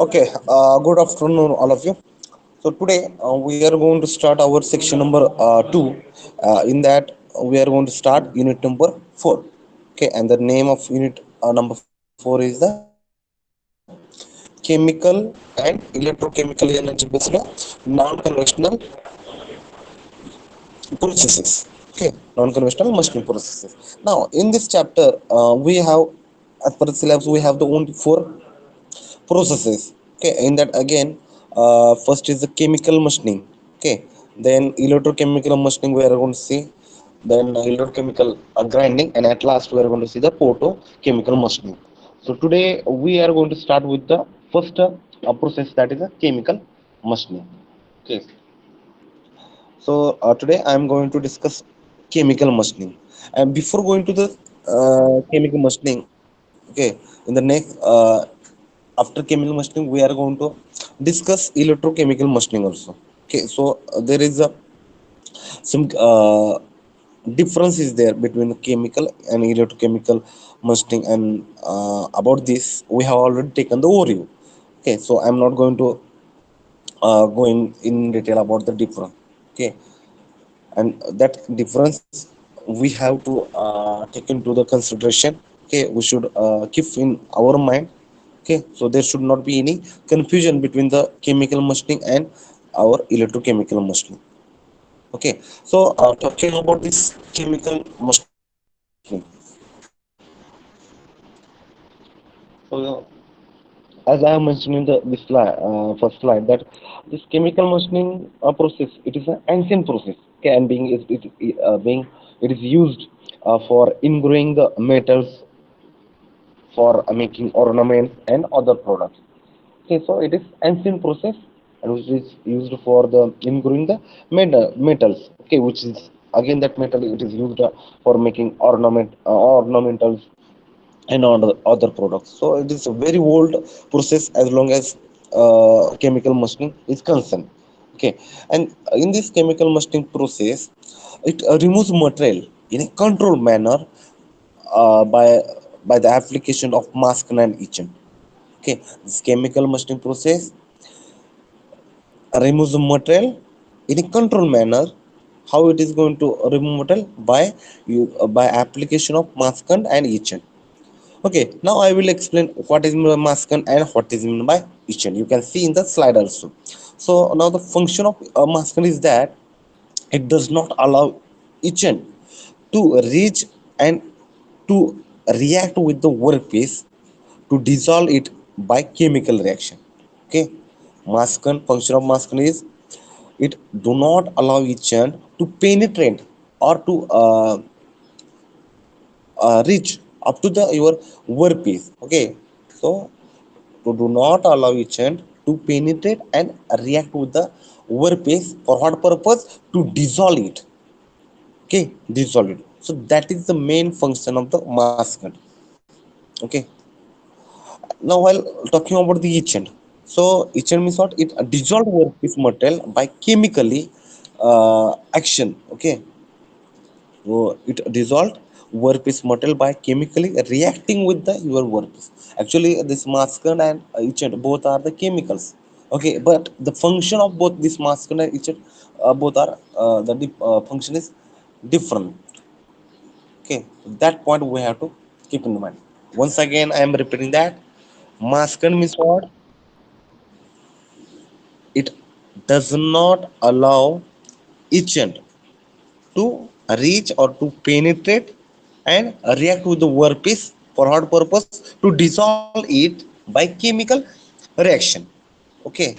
Okay, good afternoon, all of you. So today we are going to start our section number two. In that we are going to start unit number four. Okay, and the name of unit number four is the chemical and electrochemical energy based non-conventional processes. Okay, non-conventional machining processes. Now, in this chapter, we have, as per the syllabus, we have the only four processes. Okay, in that again, first is the chemical machining. Okay, then electrochemical machining we are going to see, then electrochemical grinding, and at last we are going to see the photochemical machining. So today we are going to start with the first process, that is a chemical machining. Okay, so today I am going to discuss chemical machining, and before going to the chemical machining, okay, in the next after chemical machining we are going to discuss electrochemical machining also. Okay, so there is a some difference is there between chemical and electrochemical machining, and about this we have already taken the overview. Okay, so I'm not going to go in detail about the difference. Okay, and that difference we have to take into the consideration. Okay, we should keep in our mind. Okay, so there should not be any confusion between the chemical machining and our electrochemical machining. Okay, so talking about this chemical machining, so as I have mentioned in the this slide, first slide, that this chemical machining process, it is an ancient process. Okay, and being it is used for engraving the metals for making ornaments and other products. Okay, so it is ancient process, and which is used for the engraving the metals. Okay, which is again that metal it is used for making ornamentals and other products. So it is a very old process as long as chemical machining is concerned. Okay, and in this chemical machining process, it removes material in a controlled manner uh, by by the application of mask and etchant. Okay, this chemical machining process removes the material in a controlled manner. How it is going to remove material? By application of maskant and etchant. Okay, now I will explain what is meant by maskant and what is meant by etchant. You can see in the slide also. So now the function of maskant is that it does not allow etchant to reach and to react with the workpiece to dissolve it by chemical reaction. Okay, maskant function of maskant is it do not allow etchant to penetrate or to reach up to the your workpiece. Okay, so to do not allow etchant to penetrate and react with the workpiece for what purpose? To dissolve it. Okay, dissolve it. So that is the main function of the maskant. Okay, now while talking about the etchant, so etchant means what? It dissolve workpiece material by chemically action. Okay, so it dissolved workpiece material by chemically reacting with the your workpiece. Actually, this maskant and etchant both are the chemicals. Okay, but the function of both this maskant and etchant both are function is different. Okay, that point we have to keep in mind. Once again, I am repeating that maskant means what? It does not allow etchant to reach or to penetrate and react with the workpiece for what purpose? To dissolve it by chemical reaction. Okay,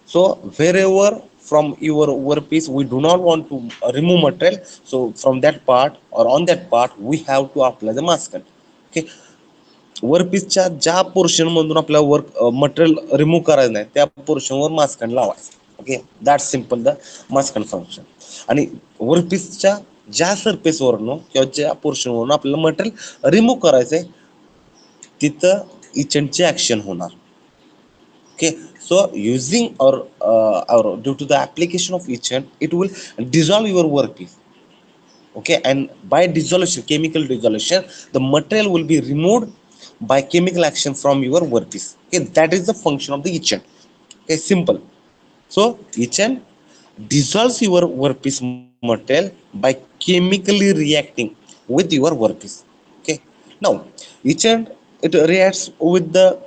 so wherever from your workpiece we do not want to remove material, so from that part or on that part we have to apply the maskant. Okay, वर्कपीसच्या ज्या portion मधून आपल्याला work material remove करायचं नाही त्या पोर्शनवर masked लावायचं. Okay, that simple the masked function. आणि वर्कपीसच्या ज्या सरफेसवरनं किंवा ज्या पोर्शनवरून आपल्याला मटेरियल रिमूव्ह करायचंय तिथं इचंटची ऍक्शन होणार. Okay, so using or due to the application of etchant, it will dissolve your workpiece. Okay, and by dissolution, chemical dissolution, the material will be removed by chemical action from your workpiece. Okay, that is the function of the etchant. Okay, simple. So etchant dissolves your workpiece material by chemically reacting with your workpiece. Okay, now etchant, it reacts with the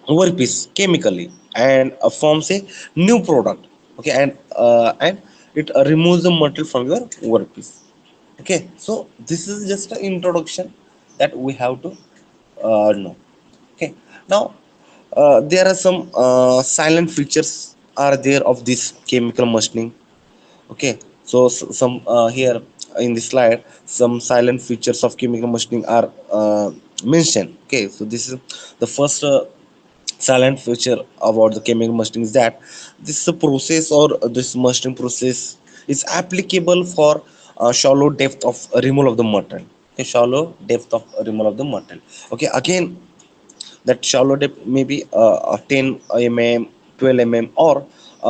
workpiece chemically and forms a new product. Okay, and it removes the material from your workpiece. Okay, so this is just an introduction that we have to know. Okay, now there are some silent features are there of this chemical machining. Okay, so some here in this slide, some silent features of chemical machining are mentioned. Okay, so this is the first silent feature about the chemical machining is that this process or this machining process is applicable for shallow depth of removal of the metal. Okay, shallow depth of removal of the metal. Okay, again, that shallow depth may be 10 mm, 12 mm, or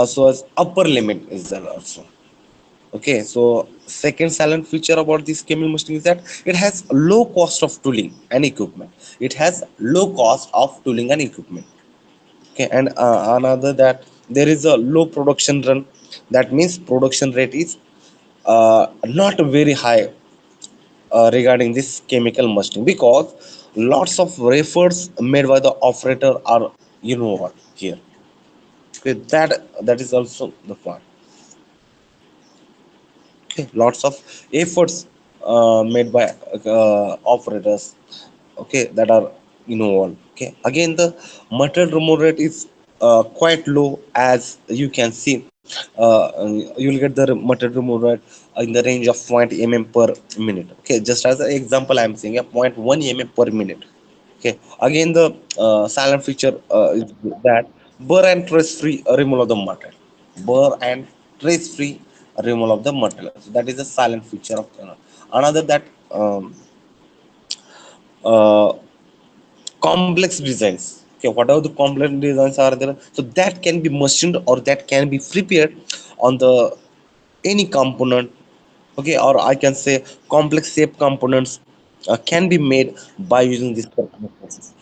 so as upper limit is there also. Okay, so second silent feature about this chemical machining is that it has low cost of tooling and equipment. It has low cost of tooling and equipment. Okay, and another that there is a low production run. That means production rate is not very high regarding this chemical machining, because lots of efforts made by the operator are what here. Okay, that is also the point. Okay, lots of efforts made by operators, okay, that are involved. Okay, again, the material removal rate is quite low, as you can see. You will get the material removal rate in the range of 0 mm per minute. Okay, just as an example, I am saying a 0.1 mm per minute. Okay, again, the silent feature is that burr and trace free removal of the material. Burr and trace free removal of the material. So that is a silent feature of another that uh, complex designs. Okay, whatever the complex designs are there, so that can be machined or that can be prepared on the any component. Okay, or I can say complex shape components can be made by using this particular process.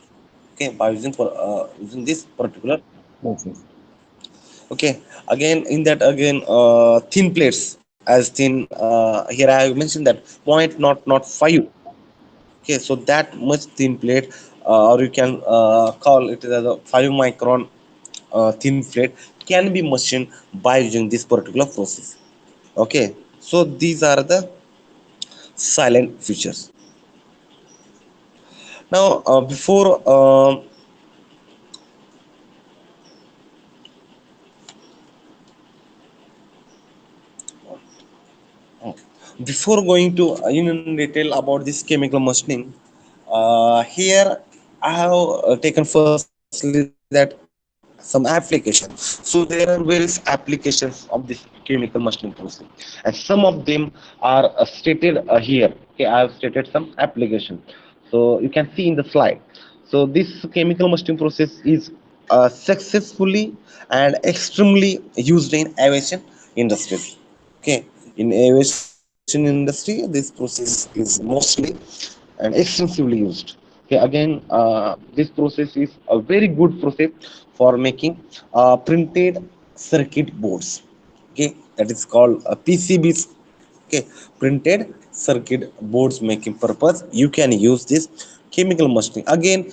Okay, by using this particular process. Okay, again, in that, again, thin plates, as thin, here I have mentioned that point not 5. Okay, so that much thin plate, or you can call it as a 5 micron thin plate, can be machined by using this particular process. Okay, so these are the silent features. Now, before going to in detail about this chemical machining, here I have taken firstly that some applications. So there are various applications of this chemical machining process, and some of them are stated here. Okay, I have stated some applications. So you can see in the slide. So this chemical machining process is successfully and extremely used in aviation industries. Okay, in aviation industry, this process is mostly and extensively used. Okay, again, this process is a very good process for making printed circuit boards. Okay, that is called PCBs. Okay, printed circuit boards making purpose, you can use this chemical machining. Again,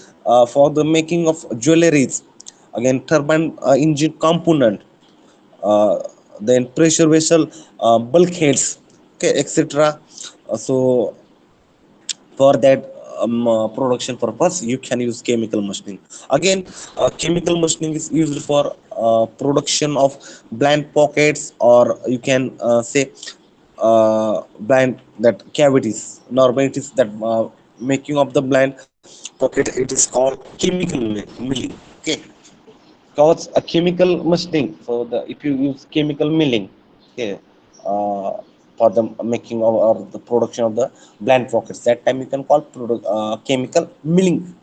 for the making of jewelries, again, turbine engine component, uh, then pressure vessel bulkheads, okay, etc. So for that production purpose, you can use chemical machining. Again, chemical machining is used for production of blind pockets, or you can say blind that cavities. Normally it is that making of the blind pocket, it is called chemical milling. Okay, cause a chemical machining. So the if you use chemical milling, okay, uh, for the making of or the production of the blind pockets, that time you can call chemical milling.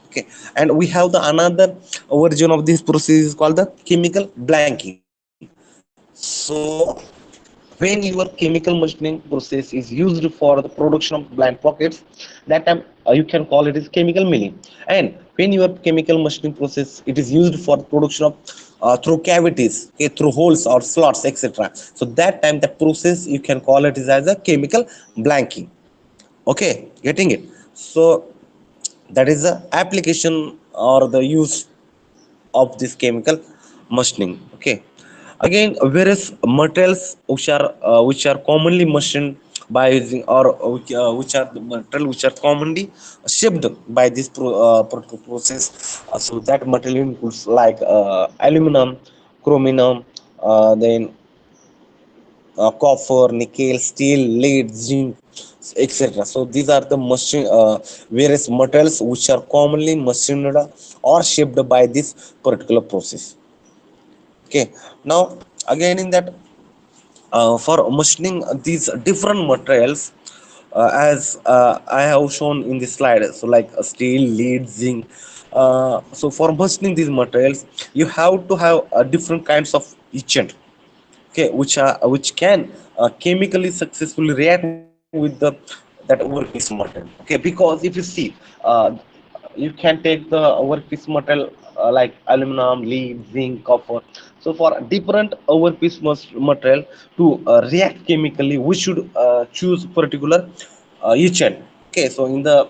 Okay, and we have the another version of this process is called the chemical blanking. So when your chemical machining process is used for the production of blind pockets, that time you can call it as chemical milling. And when your chemical machining process it is used for the production of through cavities, okay, through holes or slots, etc. So that time the process you can call it as a chemical blanking. Okay, getting it? So that is the application or the use of this chemical machining. Okay, again various materials which are commonly machined by using or which are the material which are commonly shaped by this process. So that material includes like aluminum, chromium, then copper, nickel, steel, lead, zinc, etc. So these are the various materials which are commonly machined or shaped by this particular process. Okay, now again in that for machining these different materials, as I have shown in this slide, so like steel, lead, zinc. So for machining these materials, you have to have different kinds of etchant, okay, which can chemically successfully react with the that workpiece material. Okay, because if you see, uh, you can take the workpiece material like aluminum, lead, zinc, copper. So for different workpiece material to react chemically, we should choose particular etchant. Okay, so in the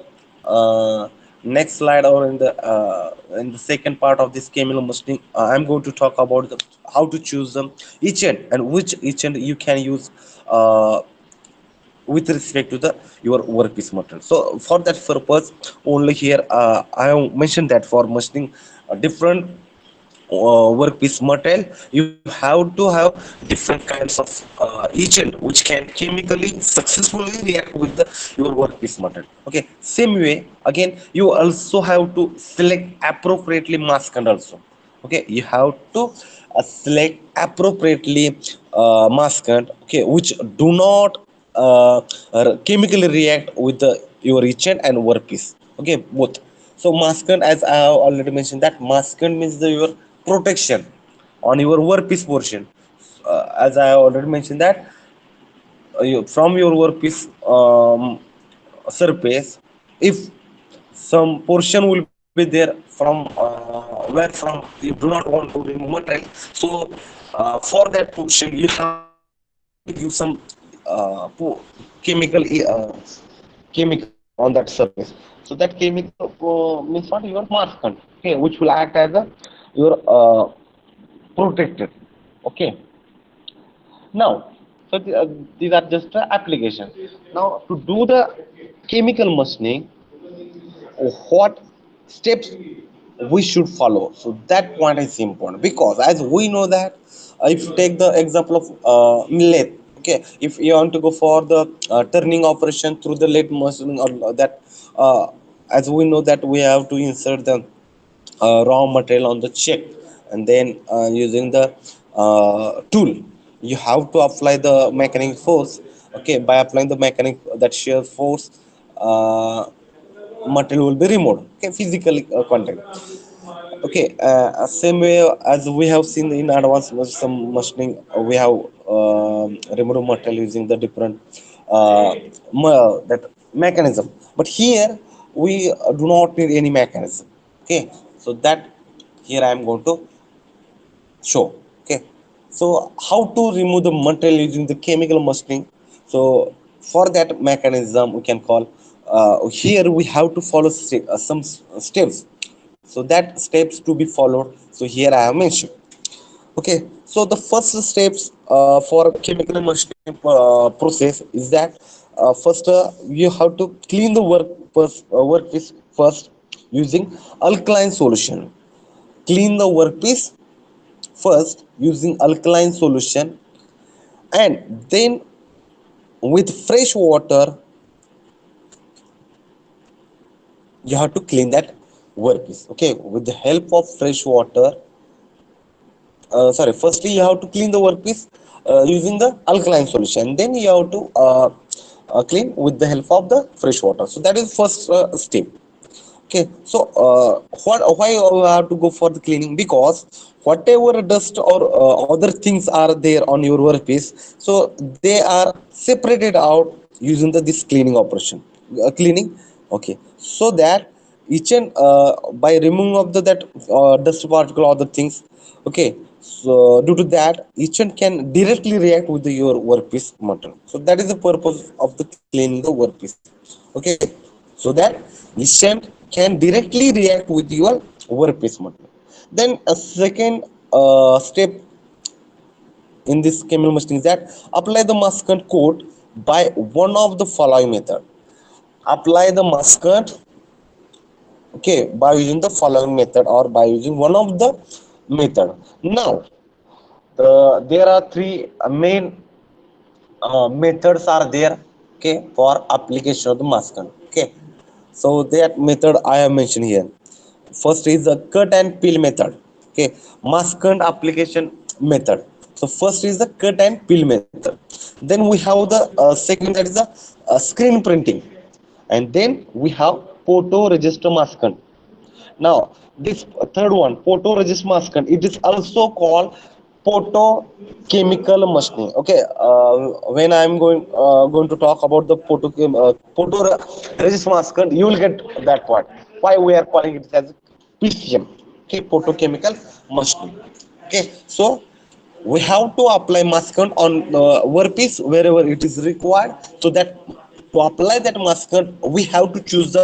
next slide or in the second part of this chemical machining, I'm going to talk about how to choose them etchant and which etchant you can use with respect to the your workpiece material. So for that purpose only here I have mentioned that for machining different workpiece material, you have to have different kinds of agent which can chemically successfully react with your workpiece material. Okay, same way again you also have to select appropriately masked also. Okay, you have to select appropriately masked, okay, which do not chemically react with your agent and workpiece. Okay, both. So maskant, as I have already mentioned, that maskant means your protection on your workpiece portion. As I have already mentioned that from your workpiece surface, if some portion will be there from where from you do not want to remove material, so for that portion you have to give some chemical chemical on that surface. So that chemical means what, your maskant, okay, which will act as a your protector. Okay, now so these are just the application. Now to do the chemical machining, what steps we should follow, so that point is important because as we know that if you take the example of lathe, okay, if you want to go for the turning operation through the lathe machine or that as we know that we have to insert the raw material on the check, and then using the tool you have to apply the mechanical force. Okay, by applying the mechanic that shear force, uh, material will be removed, okay, physical contact. Okay, same way as we have seen in advanced some machining, we have removed material using the different that mechanism, but here we do not need any mechanism. Okay, so that here I am going to show. Okay, so how to remove the material using the chemical machining. So for that mechanism we can call here we have to follow some steps, so that steps to be followed, so here I have mentioned. Okay, so the first steps for chemical machining process is that first you have to clean the workpiece first using alkaline solution. Clean the workpiece first using alkaline solution, and then with fresh water you have to clean that workpiece. Okay, with the help of fresh water, sorry, firstly you have to clean the workpiece using the alkaline solution, then you have to clean with the help of the fresh water. So that is first step. Okay, so why we have to go for the cleaning, because whatever dust or other things are there on your workpiece, so they are separated out using this cleaning operation, cleaning. Okay, so that each and by removing of that dust particle or the things. Okay, so due to that each and can directly react with your workpiece material, so that is the purpose of the cleaning the workpiece. Okay, so that each and can directly react with your workpiece material. Then a second step in this chemical machining is that apply the maskant coat by one of the following method. Apply the maskant, okay, by using the following method or by using one of the method. Now there are three main methods are there, okay, for application of the maskant. Okay, so that method I have mentioned here. First is the cut and peel method. Okay, maskant application method. So first is the cut and peel method. Then we have the second, that is the screen printing, and then we have photo register maskant. Now this third one, photoresist maskant, it is also called photochemical machining. Okay, when I am going to talk about the photoresist maskant, you will get that part. Why we are calling it as PCM? Okay, photochemical machining. Okay, so we have to apply maskant on workpiece wherever it is required. So that to apply that maskant we have to choose the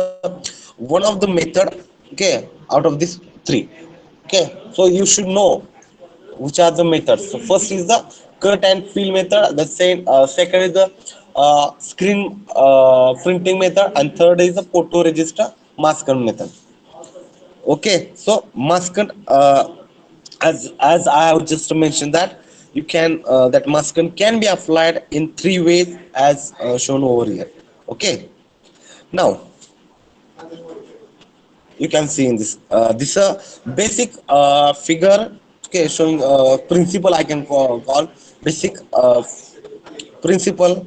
one of the method, okay, out of these three. Okay, so you should know which are the methods. So first is the cut and peel method, the same second is the screen printing method, and third is the photo register maskant method. Okay, so maskant, as I have just mentioned that you can that maskant can be applied in three ways as shown over here. Okay, now you can see in this basic figure, okay, showing principle I can call basic principle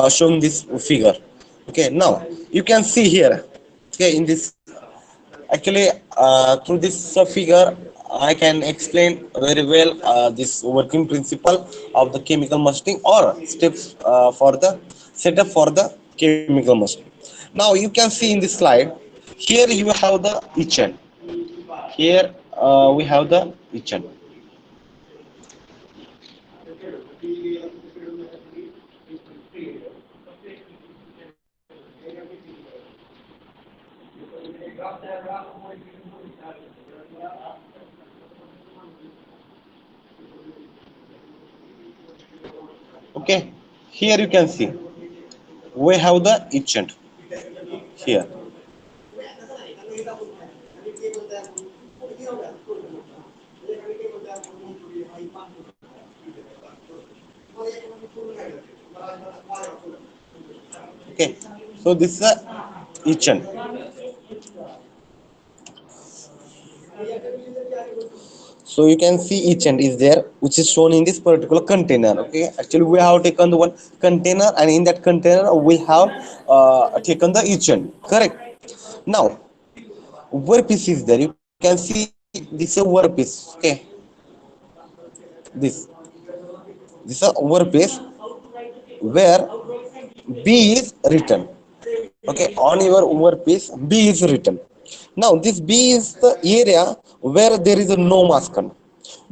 showing this figure. Okay, now you can see here, okay, in this actually through this figure I can explain very well this working principle of the chemical machining or steps for the setup for the chemical machining. Now you can see in this slide, here you have the etchant. Here we have the etchant. Okay, here you can see we have the etchant here. Okay, so this is a etchant. So you can see each end is there which is shown in this particular container. Okay, actually we have taken the one container, and in that container we have taken the each end, correct. Now workpiece is there, you can see this is a workpiece. Okay, this this is a workpiece where B is written. Okay, on your workpiece B is written. Now this B is the area where there is a no maskant.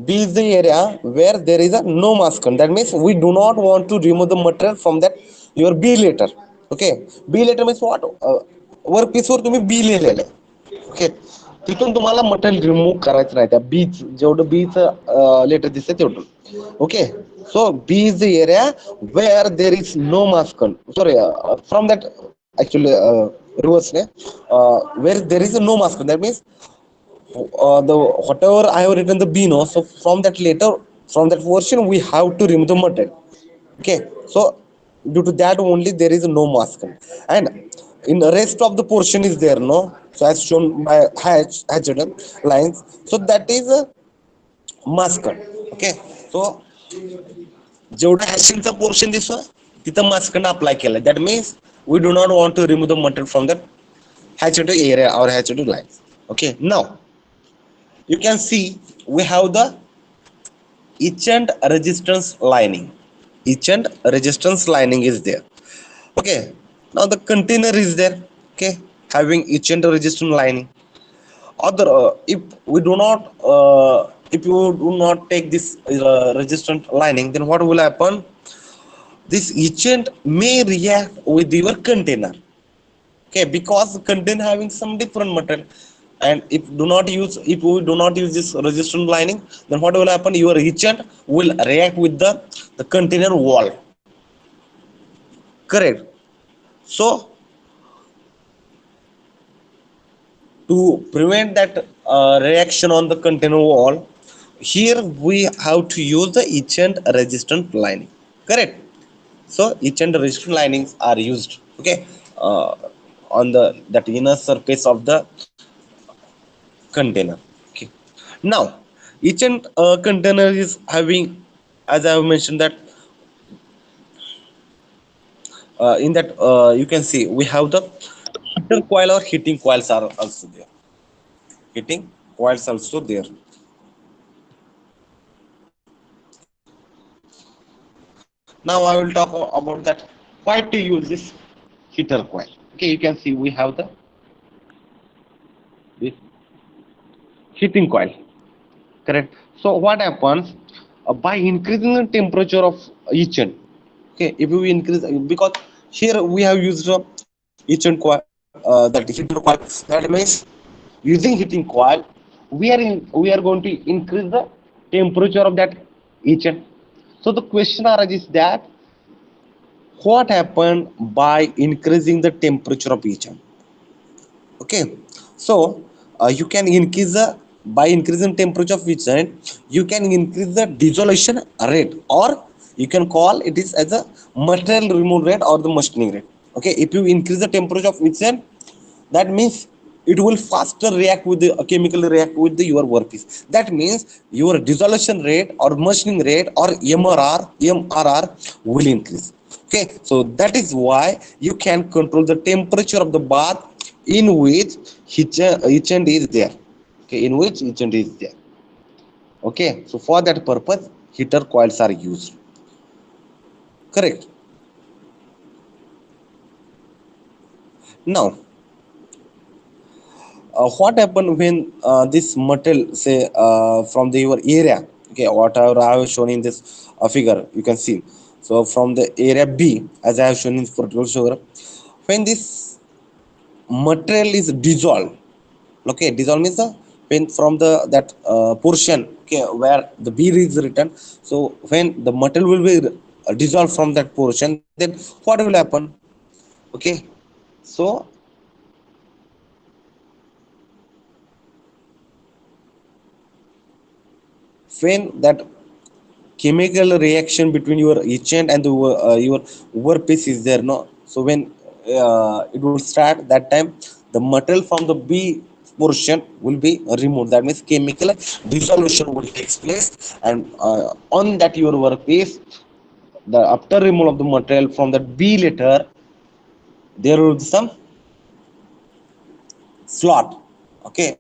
B is the area where there is a no maskant. That means we do not want to remove the material from that your B letter. Okay, B letter means what? Workpiece वर तुम्ही B लिहिलेलं आहे. Okay, तिथून तुम्हाला material remove करायचं नाही, त्या बीच जेवढं बीच लेटर दिसतं तेवढं. Okay, so B is the area where there is no maskant. Sorry, from that actually reverse where there is no maskant. That means the whatever I have written the B, no, so from that letter, from that portion we have to remove the material. Okay, so due to that only there is no maskant, and in the rest of the portion is there, no, so as shown by hatched lines, so that is a maskant. Okay, so जेवढा हॅशिंगचा portion दिसतो तिथं मास्कनं apply केलं. That means we do not want to remove the material from that hatched area or hatched lines. Okay, now You can see we have the etchant resistance lining. Etchant resistance lining is there. Okay, now the container is there. Okay, having etchant resistance lining. Other if we do not if you do not take this resistant lining, then what will happen? This etchant may react with your container. Okay, because the container having some different material, and if we do not use this resistant lining, then what will happen? Your etchant will react with the container wall. Correct. So to prevent that reaction on the container wall, here we have to use the etchant resistant lining. Correct. So etchant resistant linings are used. Okay, uh, on the that inner surface of the container. Okay, now etchant container is having, as I have mentioned, that in that you can see we have the heater coil or heating coils are also there. Heating coils also there. Now I will talk about that why to use this heater coil. Okay, you can see we have the this heating coil. Correct. So what happens by increasing the temperature of each end? Okay, if we increase, because here we have used each end coil, that heater coil. That means using heating coil, we are going to increase the temperature of that each end. So the question arises that what happened by increasing the temperature of each end? Okay, so you can increase the by increasing temperature of each end, you can increase the dissolution rate, or you can call it is as a material removal rate or the machining rate. Okay, if you increase the temperature of each end, that means it will faster react with the chemically react with the your workpiece. That means your dissolution rate or machining rate or mrr will increase. Okay, so that is why you can control the temperature of the bath in which etchant is there. Okay, in which etchant is there. Okay, so for that purpose heater coils are used. Correct. Now what happen when this metal say from the your area? Okay, whatever I have shown in this figure, you can see. So from the area B, as I have shown in particular figure, when this material is dissolved. Okay, dissolve means the when from the that portion, okay, where the B is written. So when the material will be dissolved from that portion, then what will happen? Okay, so when that chemical reaction between your etchant and the your workpiece is there, no? So when it will start, that time the material from the B portion will be removed. That means chemical dissolution will take place, and on that your workpiece, the after removal of the material from the B letter, there will be some slot. Okay,